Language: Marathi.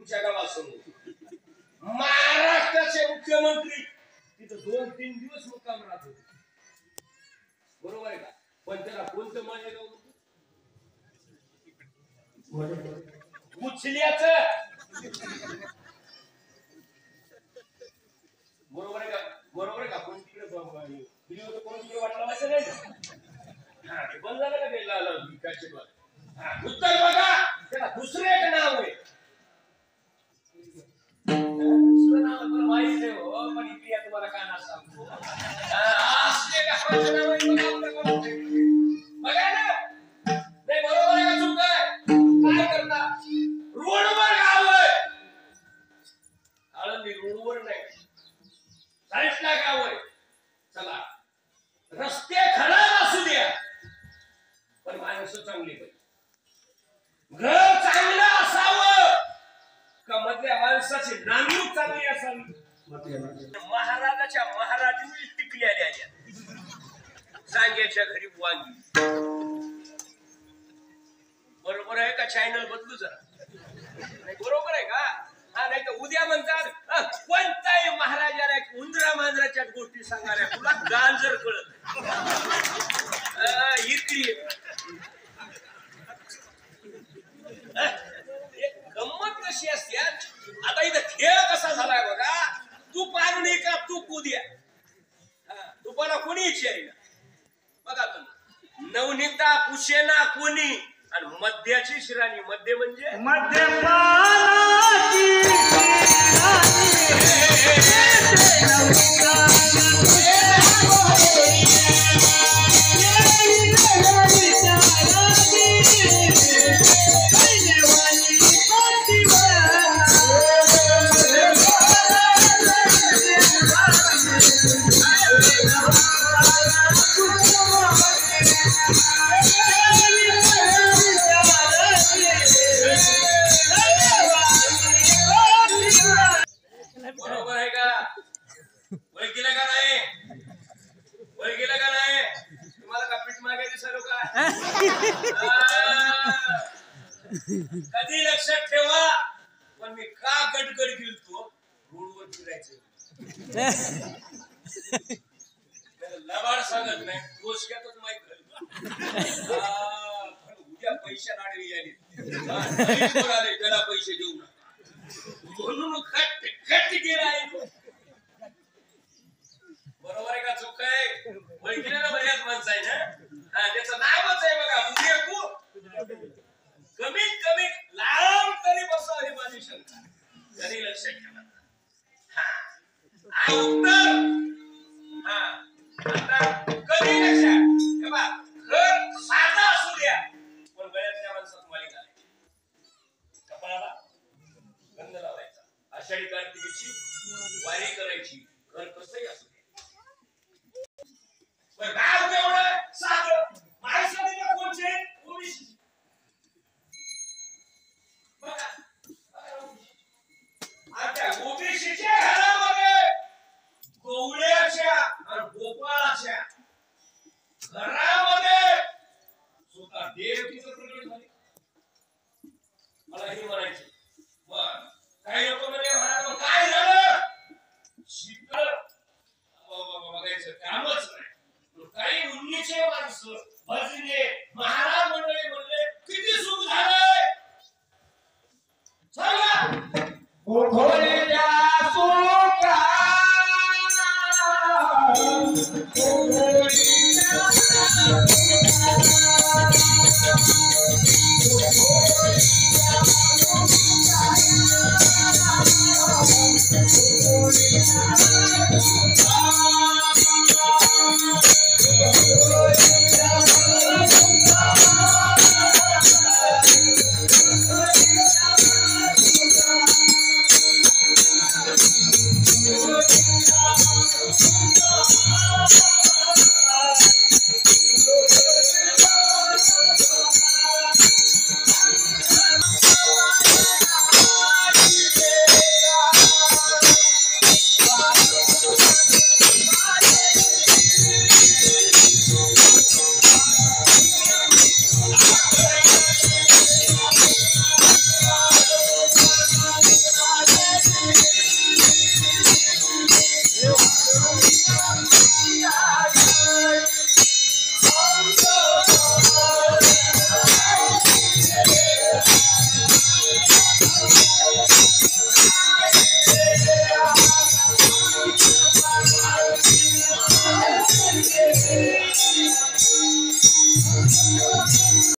तुमच्या गावासमोर महाराष्ट्राचे मुख्यमंत्री तिथं 2-3 दिवस मुक्काम राहत होते, बरोबर आहे का? पण त्याला कोणतं माळेगाव उचल्याच, बरोबर आहे का? बरोबर आहे का? कोण तिकडे व्हिडिओ कोण तिकडे वाटला माहिती नाही. हा ते बंद झालं का ते लाल विकायचे बघ. हा उत्तर बघा, त्याला दुसरं एक नाव आहे. दुसरं नाव मला माहित आहे हो, पण इकडे तुम्हाला काय नाव सांगतो. असले गावाचं नाव आहे बघा ना. नाही बरोबर आहे का चूक आहे? काय करता? रोडवर गाव आहे, आळंदी रोडवर नाही, साईडला गाव आहे. चला रस्ते खराब असू द्या पण माणसं चांगली पाहिजे, घर चांगलं असावं का मधल्या माणसाची नांदूक चांगली असावी. महाराजाच्या महाराजांनी टिकलेल्या सांग्याच्या घरी वांगी, बरोबर आहे का? चॅनल बदलू जरा, बरोबर आहे का? हा नाही तर उद्या म्हणतात कोणताही महाराजाला उंदरा मांजराच्या गोष्टी सांगणाऱ्या तुला गांजर कळत इतकी गंमत कशी असते. आता इथं खेळ कसा झालाय बघा, तू पारुणी का तू कुद्या, तुम्हाला कोणी विचारेल बघा. तुम्ही नवनीता पुशेना कोणी आणि मध्याची शिराणी, मध्य म्हणजे बरोबर आहे का? वय गेलं का नाही? वय गेलं का नाही? तुम्हाला का पीठ मागायची सर्व का? कधी लक्षात ठेवा, पण मी का गडगड गेलतो रोडवर फिरायचं लबाड सांगत नाही, डोसक्यातच माहित झालं. उद्या पैशा नाडवी आली त्याला पैसे देऊ नका म्हणून खट खट गेला आहे. बरोबर आहे का चूक आहे? वैकिला बऱ्याच माणसं आहे ना, त्याचं नावच आहे बघा उद्या कमीत कमी लांब तरी बसा हे माझी शंका, तरी लक्षात ठेवा. हा उत्तर हा आता कधी लक्षात ठेवा. घर साधा असू द्या पण गळ्यातल्या माणसात मालिक घालायची, कपाळाला गंध लावायचा, आषाढी कार्तिकीची वारी करायची, घर कसंही असू दे. गाव तेवढं साधं, माणसाने कोणचे ओबीसी बघा. आता ओबीसीच्या घरामध्ये गवळ्याच्या आणि गोपाळाच्या घरामध्ये स्वतः देव तिथं प्रकट झाले. मला हे म्हणायचं बर, काही लोक म्हणजे महाराज काय झालं शीतळ बघायचं कामच नाही. काही उन्नीचे माणसं भजले महाराज मंडळी म्हणले किती सुख झालंय सांगा. आहे